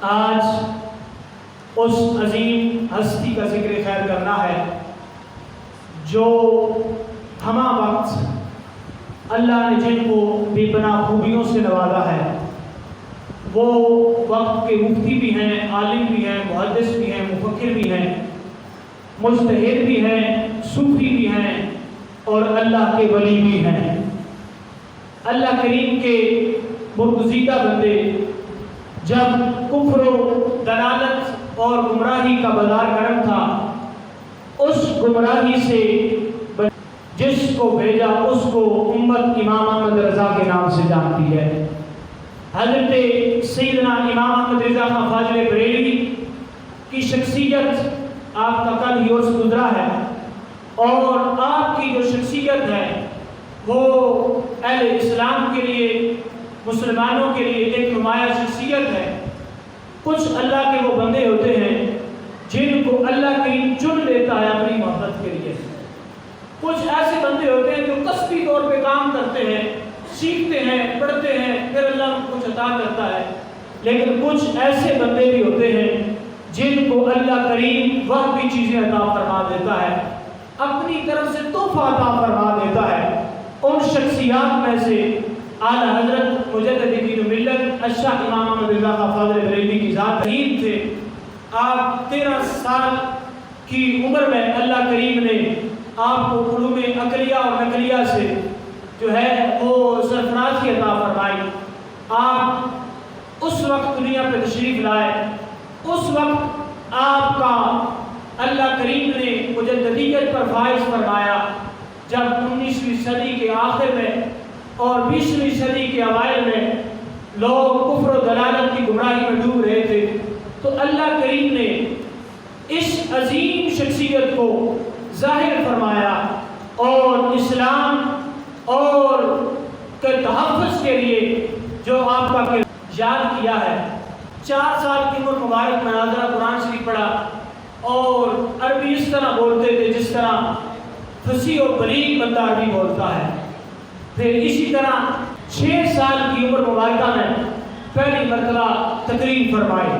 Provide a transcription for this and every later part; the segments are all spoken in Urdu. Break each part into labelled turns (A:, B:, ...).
A: آج اس عظیم ہستی کا ذکر خیر کرنا ہے جو ہمہ وقت اللہ نے جن کو بے پناہ خوبیوں سے نوازا ہے، وہ وقت کے مفتی بھی ہیں، عالم بھی ہیں، محدث بھی ہیں، مفکر بھی ہیں، مجتہد بھی ہیں، صوفی بھی ہیں اور اللہ کے ولی بھی ہیں۔ اللہ کریم کے برگزیدہ بندے جب کفر و دلالت اور گمراہی کا بازار گرم تھا، اس گمراہی سے جس کو بھیجا اس کو امت امام احمد رضا کے نام سے جانتی ہے۔ حضرت سیدنا امام احمد رضا خان فاضل بریلوی کی شخصیت آپ کا کل ہی عرس گزرا ہے، اور آپ کی جو شخصیت ہے وہ اہل اسلام کے لیے، مسلمانوں کے لیے ایک نمایاں شخصیت ہے۔ کچھ اللہ کے وہ بندے ہوتے ہیں جن کو اللہ کریم چن لیتا ہے اپنی محبت کے لیے۔ کچھ ایسے بندے ہوتے ہیں جو قصدی طور پہ کام کرتے ہیں، سیکھتے ہیں، پڑھتے ہیں، پھر اللہ کو کچھ عطا کرتا ہے۔ لیکن کچھ ایسے بندے بھی ہوتے ہیں جن کو اللہ کریم وہ بھی چیزیں عطا فرما دیتا ہے، اپنی طرف سے تحفہ عطا فرما دیتا ہے۔ ان شخصیات میں سے اعلیٰ حضرت مجدد دین و ملت الشیخ امام احمد رضا خان فاضل بریلوی کی ذات رحیم تھے۔ آپ 13 سال کی عمر میں اللہ کریم نے آپ کو علوم عقلیہ اور نقلیہ سے جو ہے وہ سرفرازی عطا فرمائی۔ آپ اس وقت دنیا پہ تشریف لائے، اس وقت آپ کا اللہ کریم نے مجددیت پر فائز فرمایا جب 19ویں صدی کے آخر میں اور 20ویں صدی کے اوائل میں لوگ کفر و دلالت کی گمراہی میں ڈوب رہے تھے، تو اللہ کریم نے اس عظیم شخصیت کو ظاہر فرمایا اور اسلام اور کے تحفظ کے لیے جو آپ کا یاد کیا ہے۔ 4 سال کی عمر مبارک میں ناظرہ قرآن شریف پڑھا اور عربی اس طرح بولتے تھے جس طرح فصیح و بلیغ بندہ عربی بولتا ہے۔ پھر اسی طرح 6 سال کی عمر مبارکہ میں پہلی مرتبہ تقریر فرمائی،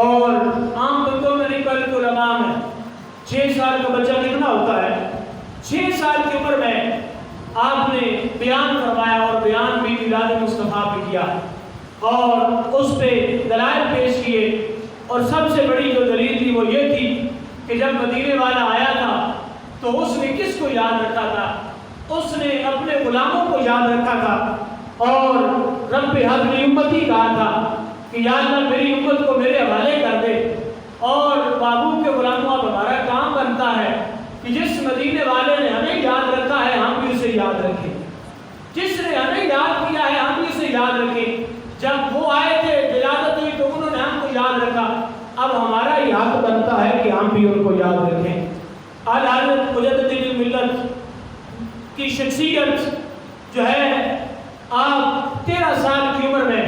A: اور عام بندوں میں نہیں بلکہ علماء میں 6 سال کا بچہ کتنا ہوتا ہے، 6 سال کی عمر میں آپ نے بیان فرمایا، اور بیان بھی میلاد مصطفیٰ پہ کیا اور اس پہ دلائل پیش کیے۔ اور سب سے بڑی جو دلیل تھی وہ یہ تھی کہ جب مدینے والا آیا تھا تو اس نے کس کو یاد رکھا تھا؟ اس نے اپنے غلاموں کو یاد رکھا تھا، اور رب حضر امتی کہا تھا کہ یا اللہ میری امت کو میرے حوالے کر دے۔ اور بابو کے غلاموں اب ہمارا کام بنتا ہے کہ جس مدینے والے نے ہمیں یاد رکھا ہے ہم بھی اسے یاد رکھیں، جس نے ہمیں یاد کیا ہے ہم بھی اسے یاد رکھیں۔ جب وہ آئے تھے ولادت ہوئی تو انہوں نے ہم کو یاد رکھا، اب ہمارا یہ حق بنتا ہے کہ ہم بھی ان کو یاد رکھیں۔ اعلیٰ حضرت مجدد دین ملت کی شخصیت جو ہے، آپ 13 سال کی عمر میں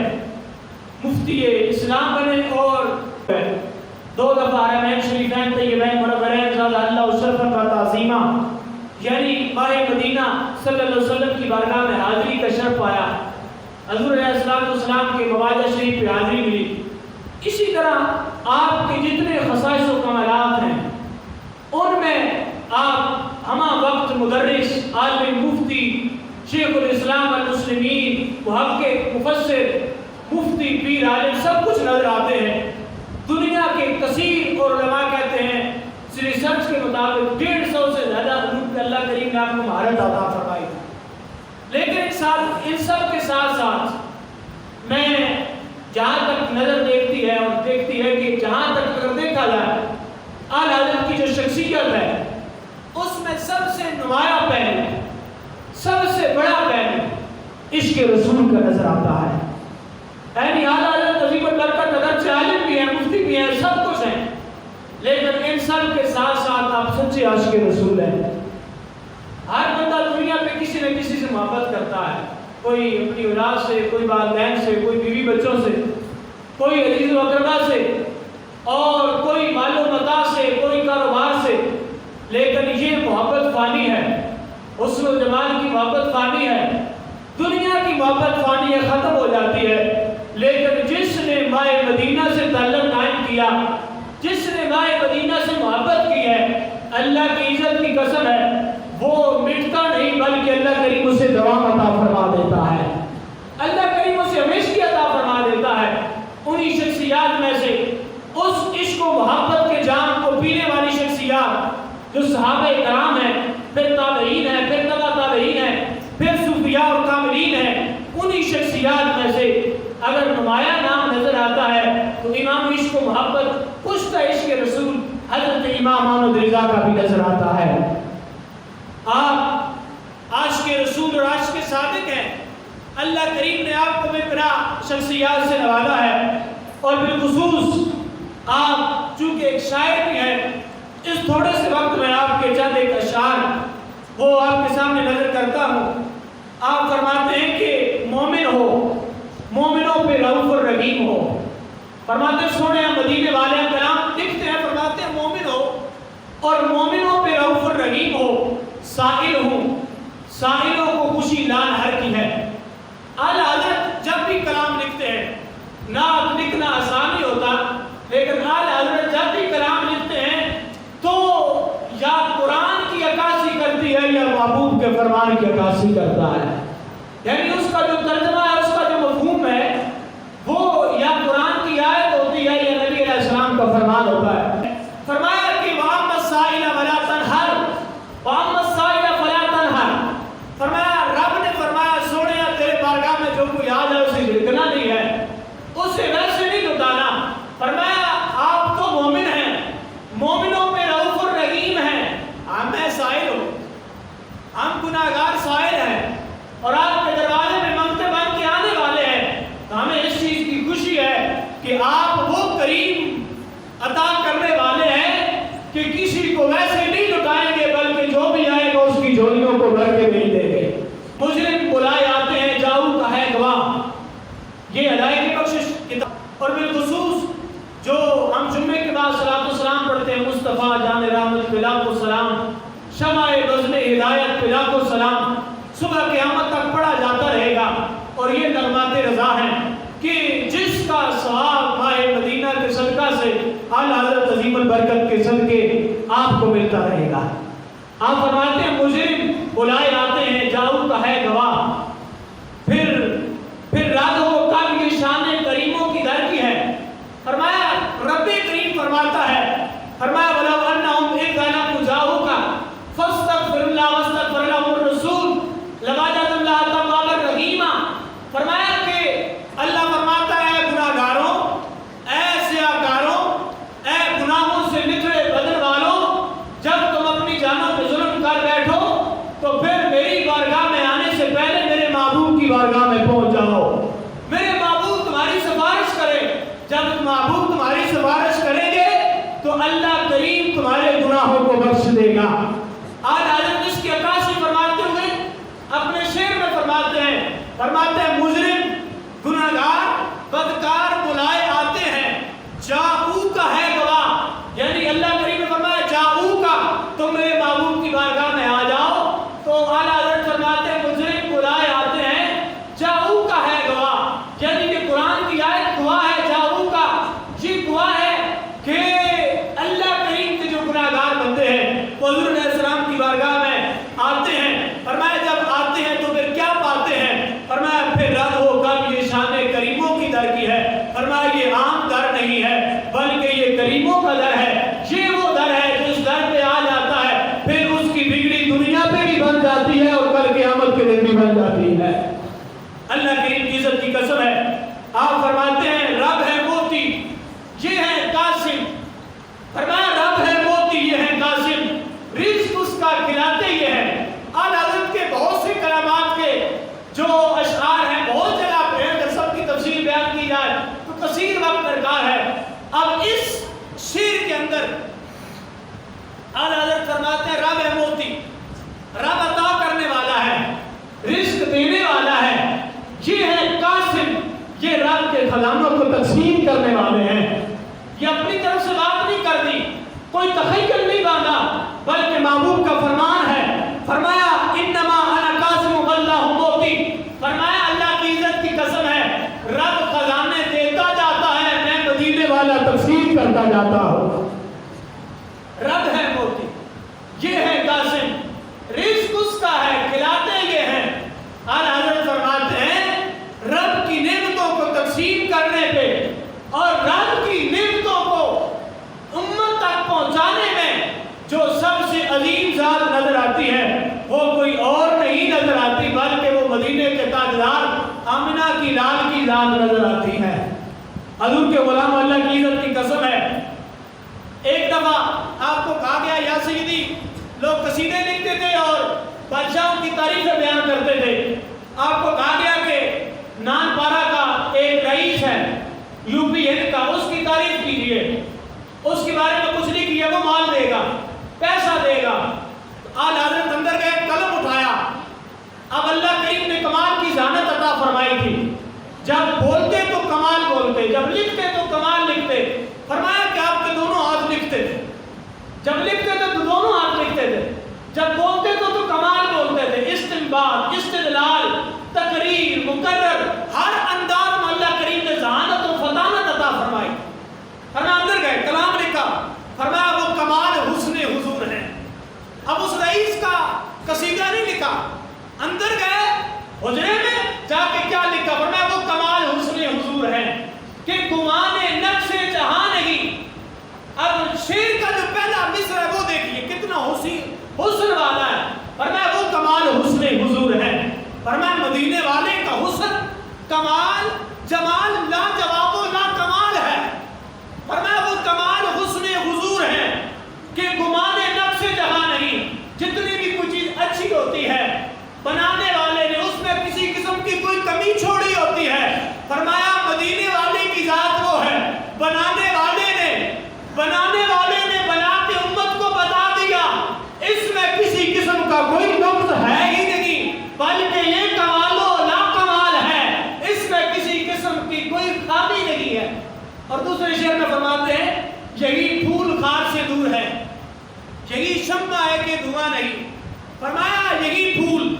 A: مفتی اسلام بنے اور 2 دفعہ حرمین شریفین طیبین منورین زادہ اللہ شرفا و تعظیمہ یعنی ماہ مدینہ صلی اللہ علیہ وسلم کی بارگاہ میں حاضری کا شرف پایا، حضور علیہ السلام کے مواجہ شریف پہ حاضری ملی۔ اسی طرح آپ کے جتنے خصائص و کمالات ہیں ان میں آپ ہمہ وقت مدرس، عالم، مفتی، شیخ الاسلام المسلمین، محقق، مفسر، مفتی، پیر، عالم سب کچھ نظر آتے ہیں۔ دنیا کے کثیر اور علماء کہتے ہیں ریسرچ کے مطابق 150 سے زیادہ علوم پہ اللہ کریم نے آپ کو مہارت عطا فرمائی۔ لیکن ان سب کے ساتھ ساتھ میں جہاں تک نظر دیکھتی ہے اور دیکھتی ہے کہ جہاں تک اگر دیکھا جائے اعلیٰ حضرت کی جو شخصیت ہے اس میں سب سے نمایاں پہلو، سب سے بڑا پہلو عشق رسول کا نظر آتا ہے۔ یعنی اعلیٰ حضرت عظیم البرکت اگرچہ عالم بھی ہیں، مفتی بھی ہیں، سب کچھ ہیں، لیکن ان سب کے ساتھ ساتھ آپ سچے عاشق رسول ہیں۔ ہر بندہ دنیا پہ کسی نہ کسی سے محبت کرتا ہے، کوئی اپنی اولاد سے، کوئی والدین سے، کوئی بیوی بچوں سے، کوئی عزیز و اقربا سے، اور کوئی مال و متاع سے، کوئی کاروبار سے، لیکن یہ محبت فانی ہے، حسن و جمال کی محبت فانی ہے، دنیا کی محبت فانی ہے، ختم ہو جاتی ہے، لیکن جس نے مائے مدینہ سے تعلق قائم کیا، جس نے مائے مدینہ سے محبت کی ہے، اللہ کی عزت کی قسم ہے وہ مٹتا نہیں بلکہ اللہ کریم اسے دوام عطا فرما دیتا ہے، اللہ کریم اسے ہمیشہ عطا فرما دیتا ہے۔ انہی شخصیات میں سے اس عشق و محبت کے جام کو پینے والی شخصیات جو صحابہ کرام ہیں، پھر تابعین ہیں، پھر تبع تابعین ہیں، پھر صوفیاء اور کاملین ہیں، انہی شخصیات میں سے اگر نمایاں نام نظر آتا ہے تو امام عشق و محبت پشتہ عشق رسول حضرت امام احمد رضا کا بھی نظر آتا ہے۔ آپ عاشق رسول اور عاشق صادق ہیں، اللہ کریم نے آپ کو بے پناہ شخصیات سے نوازا ہے، اور بالخصوص آپ چونکہ ایک شاعر بھی ہیں، اس تھوڑے سے وقت میں آپ کے چند ایک اشعار وہ آپ کے سامنے نظر کرتا ہوں۔ آپ فرماتے ہیں کہ مومن ہو، مومنوں پہ رؤوف الرحیم ہو، فرماتے ہیں سونے مدینے والے کلام لکھتے ہیں، فرماتے ہیں مومن ہو اور مومنوں پہ رؤوف الرحیم ہو، سائل ہوں سائلوں کو خوشی لان ہر کی ہے۔ اعلیٰ حضرت جب بھی کلام لکھتے ہیں، نعت لکھنا آسان نہیں ہوتا، لیکن اعلیٰ حضرت جب بھی کلام لکھتے ہیں تو یا قرآن کی عکاسی کرتی ہے یا محبوب کے فرمان کی عکاسی کرتا ہے، یعنی اس کا جو ترجمہ ہے، اس کا جو مفہوم ہے وہ یا قرآن کی آیت ہوتی ہے یا نبی علیہ السلام کا فرمان ہوتا ہے۔ فرمایا کہ وَأَمَّا السَّائِلَ فَلَا تَنْهَرْ وَأَمَّا السَّائِلَ فَلَا تَنْهَرْ، فرمایا رب نے فرمایا سونے تیرے بارگاہ میں جو کوئی آ جائے اسے جھڑکنا نہیں ہے، اسے ویسے نہیں لٹانا۔ فرمایا آپ تو مومن ہیں، مومنوں پہ رؤوف الرحیم ہیں، میں سائل ہوں، ہم گناہگار سائل ہیں اور آپ کے دروازے میں منگتے بن کے آنے والے ہیں، تو ہمیں اس چیز کی خوشی ہے کہ آپ وہ کریم عطا کرنے والے ہیں کہ کسی کو ویسے نہیں لٹائیں گے بلکہ جو بھی آئے گا اس کی جھولیوں کو بھر کے نہیں دیں گے۔ مجرم بلائے آتے ہیں جاؤ کا ہے گواہ، یہ ہدایت کی بخشش کتاب، اور بالخصوص جو ہم جمعے کے بعد صلاۃ و سلام پڑھتے ہیں، مصطفیٰ جان رحمت پہ لاکھ و سلام، شمع بزم ہدایت پہ لاکھ و سلام، صبح قیامت تک پڑھا جاتا رہے گا، اور یہ نغمات رضا ہیں کہ جس کا ثواب ماہ مدینہ کے صدقہ سے اعلیٰ حضرت عظیم البرکت کے صدقے آپ کو ملتا رہے گا۔ آپ فرماتے ہیں مجرم بلائے آتے ہیں جاؤ کا ہے گواہ، پھر رد ہو کب یہ شان کریموں کی در کی ہے۔ فرمایا رب کریم فرماتا ہے، فرمایا وَلَوْ أَنَّهُمْ إِذْ ظَلَمُوا جَاءُوكَ فَاسْتَغْفِرُ اللَّهَ وَاسْتَغْفَرَ لَهُمُ الرَّسُولُ لَوَجَدُوا اللَّهَ تَوَّابًا رَحِيمًا۔ فرمایا کہ اللہ فرماتا ہے گناہگاروں، اے سیاہکاروں، اے گناہوں سے نکھرے بدن والوں، جب تم اپنی جانوں پہ ظلم کر بیٹھو تو پھر میری بارگاہ میں آنے سے پہلے میرے محبوب کی بارگاہ میں پہنچ جاؤ، میرے محبوب تمہاری سفارش کرے، جب محبوب تمہاری سفارش کریں گے تو اللہ کریم تمہارے گناہوں کو بخش دے گا۔ آج حضرت اس کی عکاسی فرماتے ہوئے اپنے شعر میں فرماتے ہیں مجرم گناہگار بدکار بلائے آتے ہیں جاؤ کا ہے گواہ، یعنی اللہ کریم نے فرمایا جاؤ کا، تو میرے محبوب کی بارگاہ میں آ جاؤ، تو اعلیٰ حضرت فرماتے ہیں مجرم بلائے آتے ہیں جاؤ کا ہے گواہ، یعنی کہ قرآن کی آیت گواہ ہے، جاؤ کا یہ گواہ ہے کہ اللہ کریم کے جو گناہگار بندے ہیں وہ حضور علیہ السلام کی بارگاہ میں آتے ہیں۔ فرمایا جب آتے ہیں تو پھر کیا پاتے ہیں؟ فرمایا پھر رد ہو کب یہ شان کریموں کی در کی ہے۔ فرمایا یہ عام در نہیں ہے بلکہ یہ کریموں کا در ہے، یہ وہ در ہے جو اس در پہ آ جاتا ہے پھر اس کی بگڑی دنیا پہ بھی بن جاتی ہے اور کل قیامت کے دن بھی بن جاتی ہے۔ اللہ کریم کی عزت کی قسم ہے، آپ فرماتے ہیں رب ہے موتی یہ ہے قاسم، فرمایا رب ہے موتی یہ ہے قاسم، رزق اس کا کھلاتے یہ ہے۔ اعلیٰ حضرت کے بہت سے کلمات کے جو اشعار ہیں بہت جگہ پہ ہیں، اگر سب کی تفصیل بیان کی جائے تو کثیر وقت درکار ہے۔ اب اس شعر کے اندر اعلیٰ حضرت فرماتے ہیں رب ہے موتی، رب عطا کرنے والا ہے، رزق دینے والا ہے، یہ ہے قاسم، یہ رب کے خزانوں کو تقسیم کرنے والے ہیں۔ یہ اپنی طرف سے بات نہیں کر دی، کوئی تخیل نہیں باندھا، بلکہ محبوب کا فرمان ہے۔ فرمایا انما انا قاسم واللہ موتی، فرمایا اللہ کی عزت کی قسم ہے رب خزانے کرتا جاتا ہو۔ رب ہے موتی، یہ ہے قاسم، رزق اس کا ہے، کھلاتے یہ ہیں۔ اعلیٰ حضرت فرماتے ہیں رب کی نعمتوں کو تقسیم کرنے پہ اور رب کی نعمتوں کو امت تک پہنچانے میں جو سب سے عظیم ذات نظر آتی ہے وہ کوئی اور نہیں نظر آتی بلکہ وہ مدینے کے تاجدار آمنہ کی لال کی ذات نظر آتی ہے۔ حضور کے غلام اللہ کی عزت کی قسم ہے، ایک دفعہ آپ کو کہا گیا یا سیدی، لوگ قصیدے لکھتے تھے اور بادشاہوں کی تعریفیں بیان کرتے تھے، آپ کو کہا گیا کہ نان پارا کا ایک رئیس ہے یو پی ہند کا، اس کی تعریف کیجئے، اس کے بارے میں کچھ نہیں کیا، وہ مال دے گا، پیسہ دے گا۔ اعلیٰ حضرت اندر گئے، قلم اٹھایا، اب اللہ کریم نے کمال کی ذہانت عطا فرمائی تھی، جب بولتے تو کمال بولتے، جب لکھتے تو کمال لکھتے۔ فرمایا کہ آپ کے دونوں ہاتھ لکھتے تھے، جب لکھتے تھے تو دونوں ہاتھ لکھتے تھے، جب بولتے تو کمال بولتے تھے، استنباط، استدلال، تقریر، مقرر، ہر انداز میں اللہ کریم نے ذہانت و فطانت عطا فرمائی۔ فرمایا اندر گئے، کلام لکھا، فرمایا وہ کمال حسن حضور ہے۔ اب اس رئیس کا قصیدہ نہیں لکھا، اندر گئے حجرے میں جا کے کیا لکھا، فرمایا وہ کمال حسن حضور ہے کہ گمانے نقش جہاں نہیں۔ اب شعر کا جو پہلا مصرع ہے وہ دیکھیے کتنا حسن والا ہے، فرمایا وہ کمال حسن حضور ہے۔ فرمایا مدینے والے کا حسن، کمال، جمال لاجواب و لا کمال ہے۔ فرمایا وہ کمال حسن حضور ہے کہ گمانے نقش جہاں نہیں، جتنی بھی کوئی چیز اچھی ہوتی ہے بنانے والے نے اس میں کسی قسم کی کوئی کمی چھوڑی ہوتی ہے۔ فرمایا مدینے والے کی ذات وہ ہے، بنانے والے نے بنا کے امت کو بتا دیا اس میں کسی قسم کا کوئی نقص ہے ہی نہیں، بلکہ یہ کمال و لا کمال ہے، اس میں کسی قسم کی کوئی خامی نہیں ہے۔ اور دوسرے شعر میں فرماتے ہیں یہی پھول خار سے دور ہے، یہی شمع ہے کہ دھواں نہیں۔ فرمایا یہی پھول،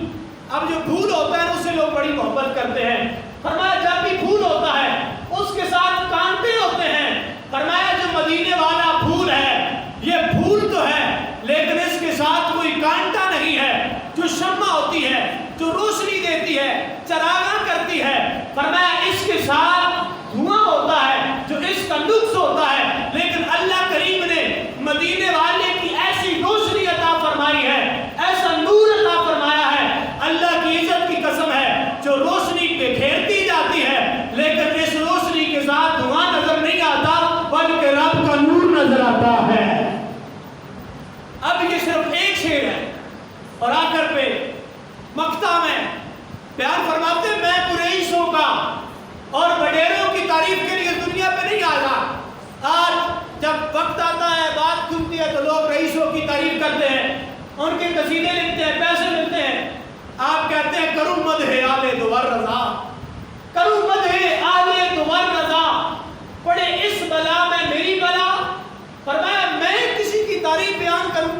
A: اب جو پھول ہوتا ہے اس سے لوگ بڑی محبت کرتے ہیں، فرمایا جب بھی پھول ہوتا ہے اس کے ساتھ کانٹے ہوتے ہیں۔ فرمایا جو مدینے والا پھول ہے یہ پھول تو ہے لیکن اس کے ساتھ کوئی کانٹا نہیں ہے، جو شمع ہوتی ہے، جو روشنی دیتی ہے، چراغاں کرتی ہے۔ فرمایا اس کے ساتھ دھواں ہوتا ہے جو اس کا نقص ہوتا ہے، لیکن اللہ کریم نے مدینے والے کی ایسی روشنی عطا فرمائی ہے، ایسا نور عطا فرمایا ہے، اللہ کی عزت کی قسم ہے، جو روشنی پہ گھیرتی جاتی ہے لیکن اس روشنی کے ساتھ دھواں نظر نہیں آتا بلکہ رب کا نور نظر آتا ہے۔ اب یہ صرف ایک شعر ہے اور آخر پہ مقطع میں بیان فرماتے ہیں میں قریشوں کا اور وڈیروں کی تعریف کے لیے دنیا پہ نہیں آیا۔ آج جب وقت آتا ہے، بات کھلتی ہے تو لوگ رئیسوں کی تعریف کرتے ہیں، ان کے قصیدے لکھتے ہیں، پیسے ملتے ہیں۔ آپ کہتے ہیں کروں مدح آل دوار رضا، کروں مدح آل دوار رضا، پڑے اس بلا میں میری بلا۔ فرمایا میں کسی کی تعریف بیان کروں،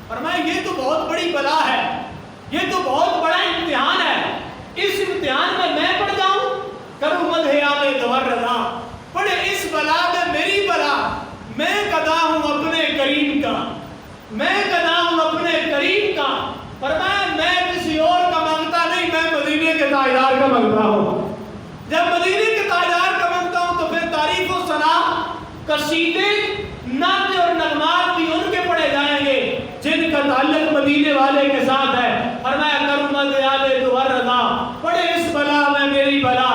A: فرمایا یہ تو بہت بڑی بلا ہے، یہ تو بہت بڑا امتحان ہے، اس امتحان میں پڑ جاؤں۔ کروں مدح آل دوار رضا، پڑے اس بلا میں میری بلا، میں گدا ہوں اپنے کریم کا، میں گدا ہوں اپنے کریم کا۔ فرمایا میں کسی اور کا مانگتا نہیں، میں مدینے کے تاجدار کا مانگتا ہوں۔ جب مدینے کے تاجدار کا مانگتا ہوں تو پھر تعریف و ثنا، قصیدے، نعت اور نغمات بھی ان کے پڑھے جائیں گے جن کا تعلق مدینے والے کے ساتھ ہے۔ فرمایا کروں مدح آل دوار رضا، پڑے اس بلا میں میری بلا،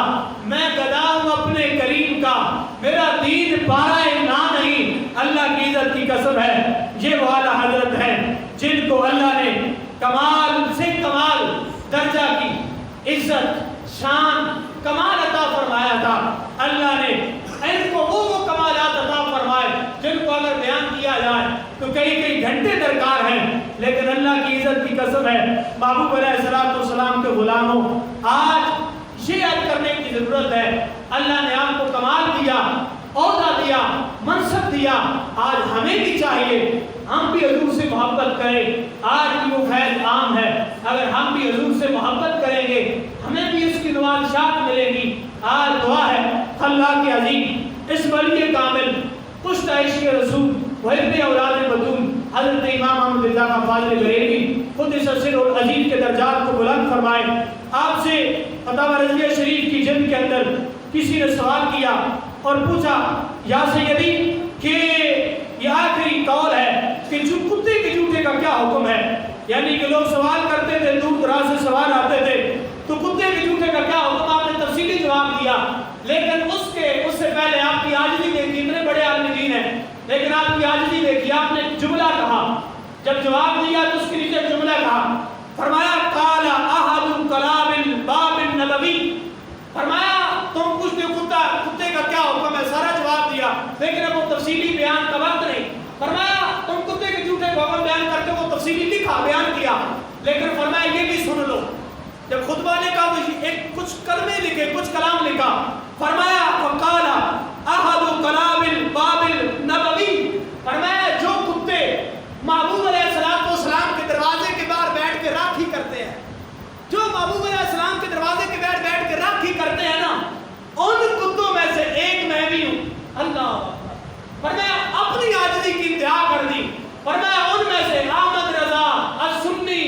A: میں گدا ہوں اپنے کریم کا، میرا دین پارہ نا نہیں۔ اللہ کی عزت کی قسم ہے یہ وہ اعلیٰ حضرت ہیں جن کو اللہ نے کمال سے کمال درجہ کی عزت، شان، کمال عطا فرمایا تھا۔ اللہ نے ان کو وہ کمالات عطا فرمائے جن کو اگر بیان کیا جائے تو کئی گھنٹے درکار ہیں، لیکن اللہ کی عزت کی قسم ہے محبوب علیہ السلام کے غلاموں، آج یہ یاد کرنے کی ضرورت ہے اللہ نے آپ کو کمال دیا، عہدہ دیا، منصب دیا، آج ہمیں بھی چاہیے ہم بھی حضور سے محبت کریں۔ آج بھی وہ فیض عام ہے، اگر ہم بھی حضور سے محبت کریں گے ہمیں بھی اس کی نوازشات ملیں گی۔ آج دعا ہے اللہ کے عظیم اس ولی کامل پشت عشق رسول وحب اولاد بطول حضرت امام احمد رضا کا فاضل بریلوی قدس سر العزیز کے درجات کو بلند فرمائے. آپ سے فتاوی رضویہ شریف کی جلد کے اندر کسی نے سوال کیا اور پوچھا یا سیدی کہ یہ آخری قول ہے کہ جو کتے کے جوتے کا کیا حکم ہے. یعنی کہ لوگ سوال کرتے تھے، دور دراز سے سوال آتے تھے، تو کتے کے جوتے کا کیا حکم. آپ نے تفصیلی جواب دیا، لیکن اس سے پہلے آپ کی عاجزی دیکھی. اتنے بڑے عالم دین ہیں لیکن آپ کی عاجزی دیکھی. آپ نے جملہ کہا، جب جواب دیا تو اس کے نیچے جملہ کہا، فرمایا قال احد کلام الباب النبوی. فرمایا تم پوچھتے ہو کتے کا کیا حکم ہے، سارا جواب دیا لیکن اب وہ تفصیلی بیان کا وقت نہیں. فرمایا تم کتے کے جوتے کو حکم بیان کر کے وہ تفصیلی لکھا بیان کیا، لیکن فرمایا یہ بھی سن لو. جب خطبہ نے کہا تو ایک کچھ کلمے لکھے، کچھ کلام لکھا. فرمایا فقال احد کلام الباب النبوی. فرمایا جو کتے محبوب علیہ السلام کے دروازے کے باہر بیٹھ کے راکھی کرتے ہیں، جو محبوب علیہ السلام کے دروازے کے باہر بیٹھ کے راکھی کرتے ہیں نا، ان کتوں میں سے ایک میں بھی ہوں. اللہ. فرمایا اپنی عاجزی کی انتہا کر دی. فرمایا ان میں سے احمد رضا السنی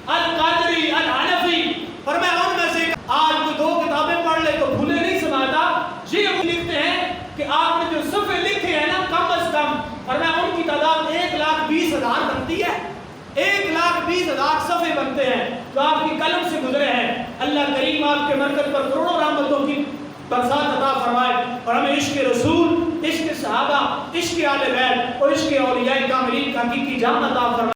A: القادری الحنفی. فرمایا ان میں سے آج کو 2 کتابیں پڑھ لے تو بھولے نہیں سماتا. یہ لکھتے ہیں کہ آپ نے جو صفحے لکھے ہیں نا کم از کم، فرمایا ان کی تعداد 1,20,000 بنتی ہے. 1,20,000 صفحے بنتے ہیں جو آپ کی قلم سے گزرے ہیں. اللہ کریم آپ کے مرکز پر کروڑوں رحمتوں کی برسات عطا فرمائے اور ہمیں عشق رسول، عشق صحابہ، عشق آل بیت اور عشق اولیاء کاملین کا حقیقی جام عطا فرمائے.